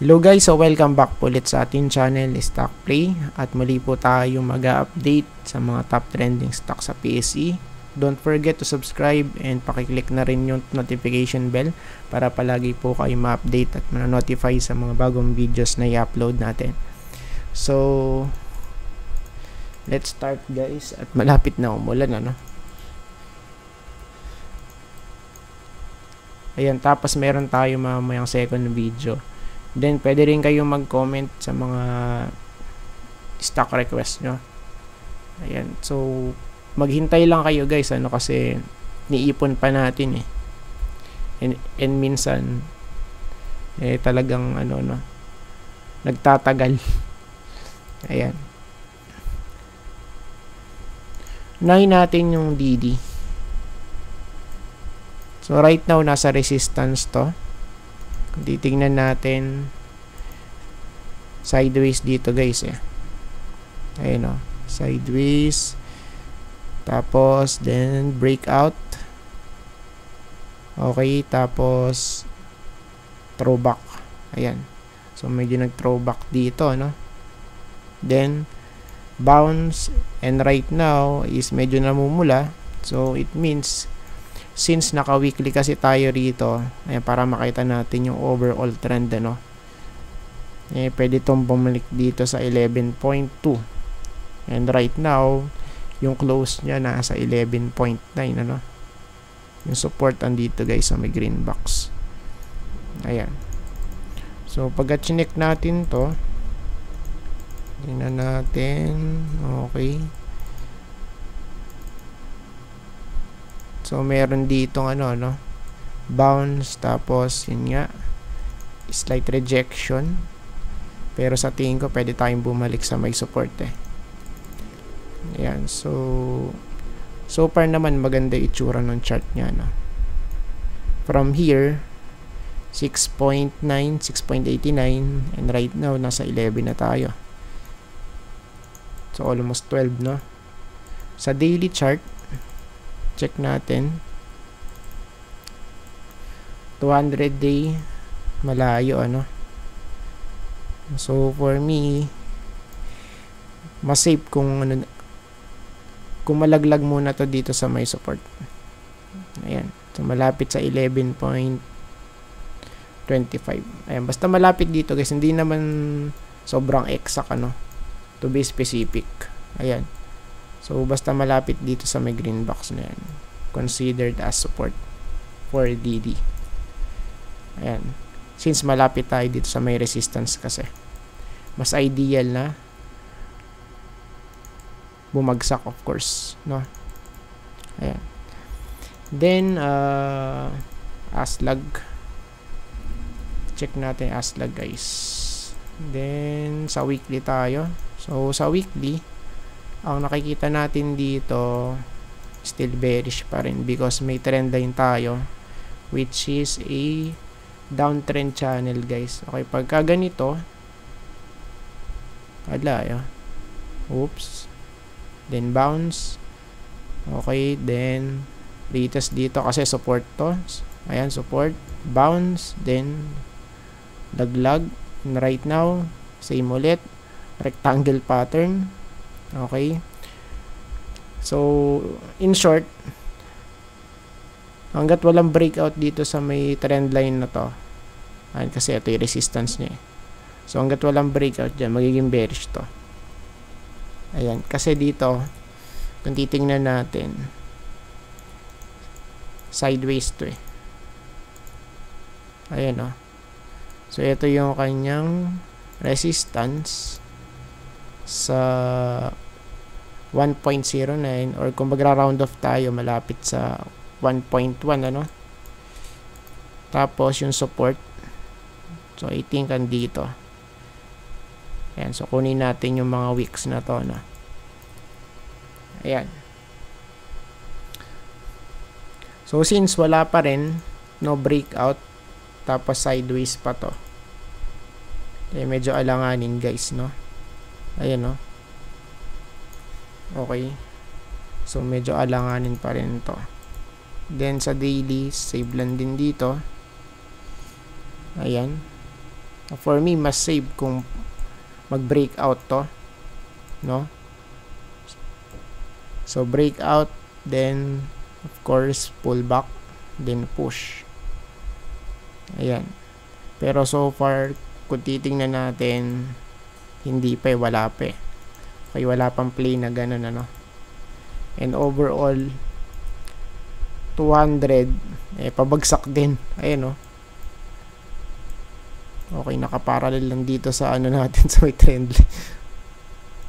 Hello guys, so welcome back po ulit sa ating channel Stock Play at muli po tayo mag-update sa mga top trending stocks sa PSE. Don't forget to subscribe and pakiclick na rin yung notification bell para palagi po kayo ma-update at ma-notify sa mga bagong videos na i-upload natin. So, let's start guys at malapit na umulan ano. Ayan, tapos meron tayo mamayang second video. Then, pwede rin kayong mag-comment sa mga stock request nyo. Ayan. So, maghintay lang kayo guys, ano, kasi niipon pa natin eh. And minsan, talagang, ano, no, nagtatagal. Ayan. Unahin natin yung DD. So, right now, nasa resistance to. Kung titingnan natin sideways dito guys eh. Ayun o. Sideways. Tapos then breakout. Okay. Tapos throwback. Ayan. So medyo nag throwback dito no. Then bounce. And right now is medyo namumula. So it means since naka-weekly kasi tayo rito, ayan, para makita natin yung overall trend, ano, pwede itong bumalik dito sa 11.2. And right now, yung close niya nasa 11.9, ano. Yung support andito guys sa may green box. Ayan. So, pagka-chinek natin to, tingnan natin, okay. So, meron dito ano, bounce, tapos, yun nga, slight rejection. Pero sa tingin ko, pwede tayong bumalik sa may support eh. Ayan, so far naman, maganda itsura ng chart niya, no? From here, 6.9, 6.89, and right now, nasa 11 na tayo. So, almost 12, no? Sa daily chart, check natin 200 day malayo ano. So for me mas safe kung ano, kung malaglag muna to dito sa may support. Ayan, so malapit sa 11.25. Ayan, basta malapit dito guys, hindi naman sobrang exact ano, to be specific. Ayan. So, basta malapit dito sa may green box na yan, considered as support for DD. Ayan. Since malapit tayo dito sa may resistance kasi, mas ideal na bumagsak of course, no? Ayan. Then, ASLAG. Check natin ASLAG guys. Then, sa weekly tayo. So, sa weekly, ang nakikita natin dito still bearish pa rin because may trend line tayo which is a downtrend channel guys. Okay, pagka ganito oops, then bounce, okay, then retest dito kasi support to, ayan, support, bounce, then laglag, and right now same ulit, rectangle pattern. Okay. So, in short, hanggat walang breakout dito sa may trend line na to, ayan, kasi ito yung resistance niya. So, hanggat walang breakout dyan, magiging bearish to. Ayan. Kasi dito, kung titingnan natin, sideways to eh. Ayan o. So, ito yung kanyang resistance sa 1.09 or kung magra-round off tayo malapit sa 1.1 ano. Tapos yung support, so I think andito. Ayan, so kunin natin yung mga wicks na to no. Ayan. So since wala pa rin, no breakout, tapos sideways pa to, medyo alanganin guys no. Ayan no. Okay. So, medyo alanganin pa rin to. Then, sa daily, save lang din dito. Ayan. For me, mas safe kung mag-breakout to, no? So, breakout, then, of course, pullback, then push. Ayan. Pero so far, kung titingnan natin, hindi pa, wala pa. Okay, wala pang play na ganun, ano? And overall, 200, pabagsak din. Ayan, no? Okay, nakaparallel lang dito sa ano natin sa may trend.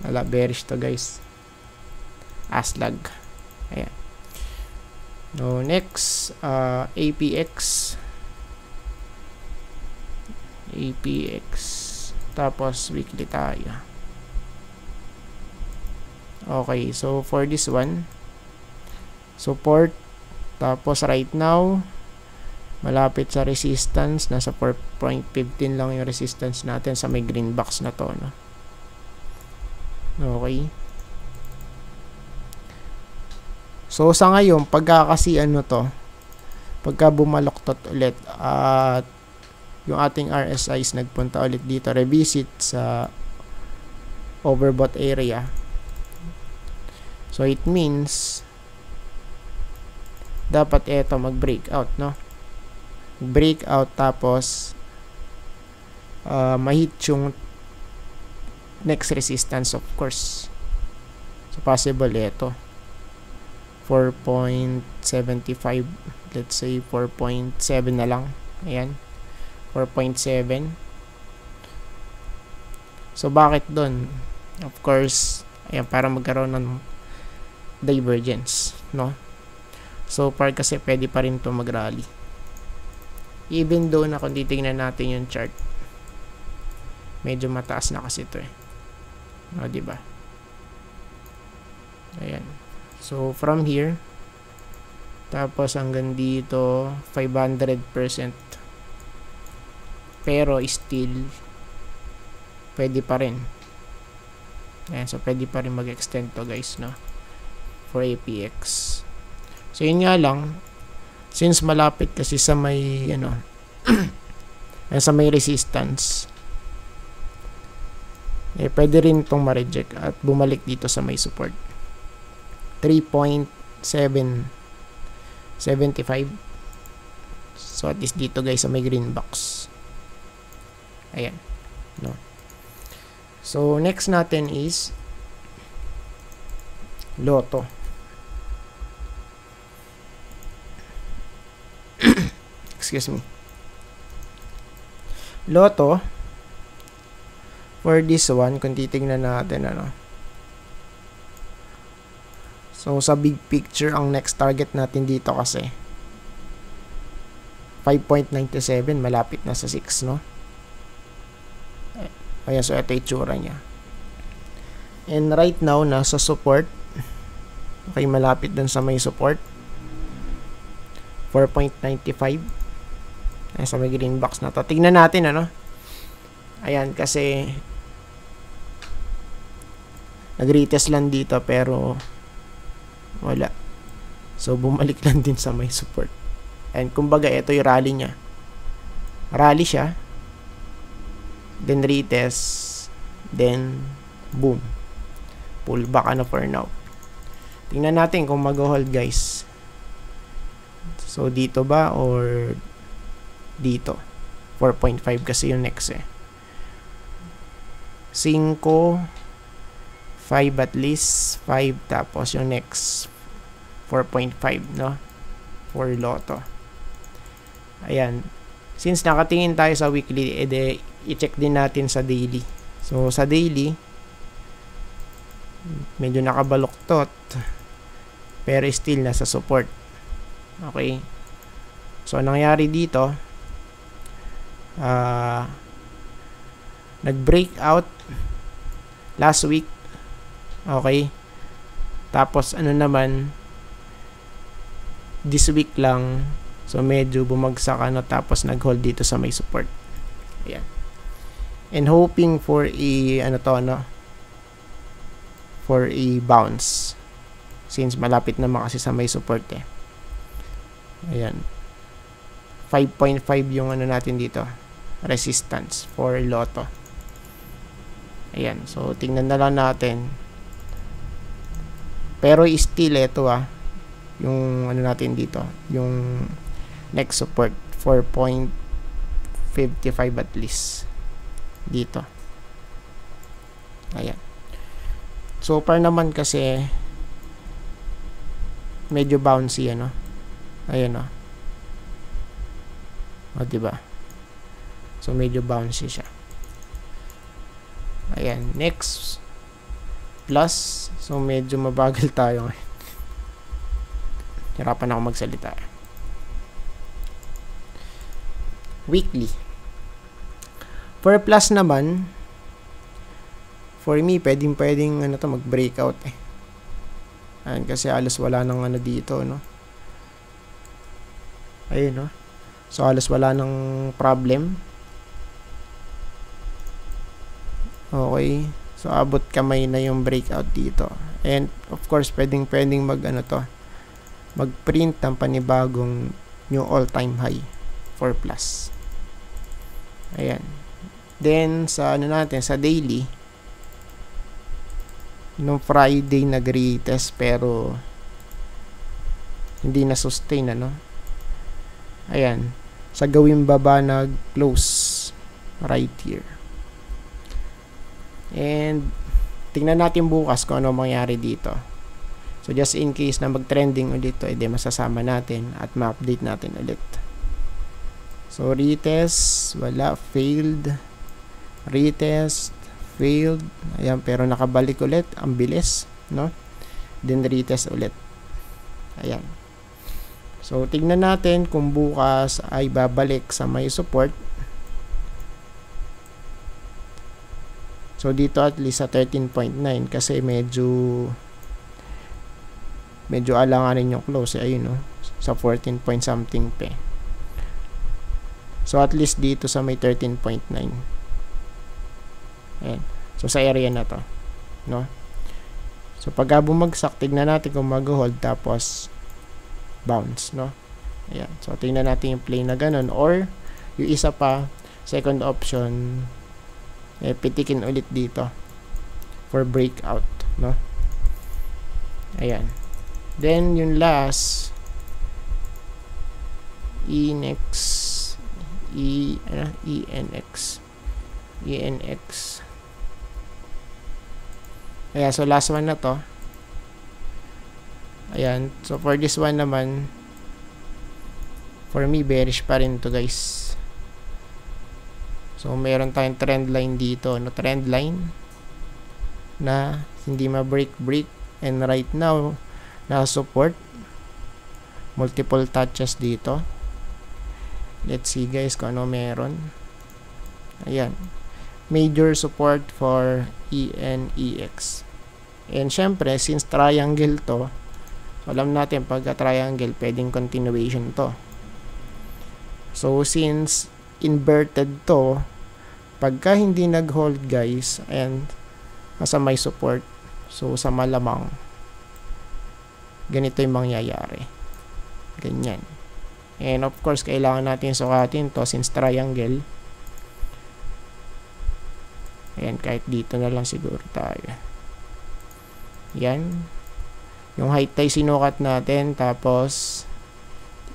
Wala, bearish to, guys. Aslag. Ayan. No, next, APX. Tapos, weekly tayo. Okay, so for this one, support. Tapos, right now, malapit sa resistance, nasa 4.15 lang yung resistance natin sa may green box na to, no? Okay. So, sa ngayon, pagka kasi ano to, pagka bumaloktot ulit at yung ating RSI is nagpunta ulit dito, revisit sa overbought area. So, it means dapat eto mag-breakout, no? Breakout, tapos mahit yung next resistance, of course. So, possible ito 4.75, let's say 4.7 na lang. Ayan, 4.7. So, bakit dun? Of course, ayan, para magkaroon ng divergence, no? So far kasi pwede pa rin to mag-rally. Even though na kung titingnan natin yung chart, medyo mataas na kasi ito, no, diba? Ayan. So from here, tapos hanggang dito 500%, pero still pwede pa rin. Ayan, so pwede pa rin mag-extend to, guys, no, for APX. So yun nga lang, since malapit kasi sa may ano sa may resistance, pwede rin itong ma-reject at bumalik dito sa may support 3.775. So at least dito, guys, sa may green box. Ayan, no? So next natin is Lotto. Excuse me. Lotto, for this one, kung titingnan natin, ano, so sa big picture, ang next target natin dito kasi 5.97, malapit na sa 6, no? Ayan, so ito itsura niya. And right now, nasa support. Okay, malapit dun sa may support 4.95. Ayan, sa may green box na to. Tignan natin, ano? Ayan, kasi nag-retest lang dito, pero wala. So, bumalik lang din sa may support. And kumbaga, ito yung rally niya. Rally siya. Then retest. Then, boom. Pull back, ano, for now. Tingnan natin kung mag-hold, guys. So, dito ba or dito? 4.5 kasi yung next, 5, 5 at least, 5, tapos yung next 4.5, no? For Lotto. Ayan. Since nakatingin tayo sa weekly, i-check din natin sa daily. So, sa daily, medyo nakabaluktot, pero still nasa support. Okay. So, nangyari dito, nag-breakout last week. Okay. Tapos, ano naman, this week lang, so medyo bumagsak, ano, tapos nag-hold dito sa may support. Ayan. And hoping for a, ano to, ano, for a bounce. Since malapit naman kasi sa may support, Ayan. 5.5 yung ano natin dito. resistance for Lotto. Ayan, so tingnan na lang natin. Pero still ito yung ano natin dito, yung next support 4.55 at least dito. Ayan. So far naman kasi medyo bouncy ano. Ayan o, diba? So medyo bouncy siya. Ayan, next plus, so medyo mabagal tayo ngayon. Hirapan ako magsalita. Weekly. For plus naman, for me, pwedeng ano to, mag-breakout Ayan, kasi halos wala nang ano dito, no? Ayun, no? So, halos wala nang problem. Okay. So, abot kamay na yung breakout dito. And, of course, pwedeng mag-print ng panibagong new all-time high for plus. Ayan. Then, sa ano natin, sa daily, nung Friday nag-retest pero hindi na sustain ano. Ayan. Sa gawing baba nag-close right here. And tingnan natin bukas kung ano mangyari dito. So just in case na mag-trending ulit to, edi masasama natin at ma-update natin ulit. So retest, wala, failed. Retest, failed. Ayan, pero nakabalik ulit, ang bilis, no? Then retest ulit. Ayan. So tingnan natin kung bukas ay babalik sa may support. So dito at least sa 13.9 kasi medyo alanganin yung close ayun no, sa 14 point something pa. So at least dito sa may 13.9. Ayan. So sa area na to, no? So pag bumagsak, tignan natin kung mag-hold tapos bounce, no? Ayan. So tingnan natin yung play na ganun, or yung isa pa, second option, pitikin ulit dito for breakout, no? Ayan. Then yung last ENX. Ayan, so last one na to. Ayan, so for this one naman, for me bearish pa rin to guys. So meron tayong trend line dito, no, trend line na hindi ma-break and right now na support, multiple touches dito. Let's see guys kung ano meron. Ayan, major support for ENEX. And syempre since triangle to, alam natin pagka triangle pwedeng continuation to. So since inverted to, pagka hindi nag-hold guys and nasa may support, so sa malamang ganito yung mangyayari, ganyan. And of course kailangan natin sukatin to since triangle. Ayan, kahit dito na lang siguro tayo. Yan yung height tayo sinukat natin, tapos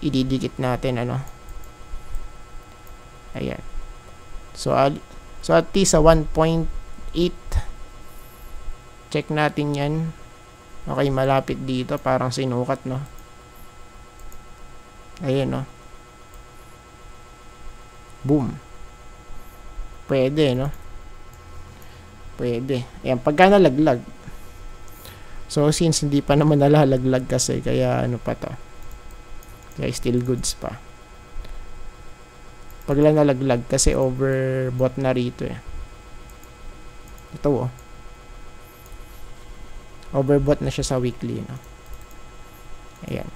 ididikit natin ano. Ayan. So at least sa 1.8 check natin yan. Okay, malapit dito, parang sinukat, no? Ayan, no? Boom. Pwede, no? Pwede. Ayan, pagka nalaglag. So since hindi pa naman nalalaglag kasi, kaya ano pa to, kaya still goods pa. Pag lang nalaglag kasi overbought na rito ito overbought na siya sa weekly, no? Ayan.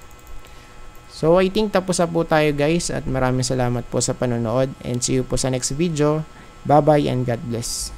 So I think tapos na po tayo guys, at maraming salamat po sa panonood, and see you po sa next video. Bye bye and God bless.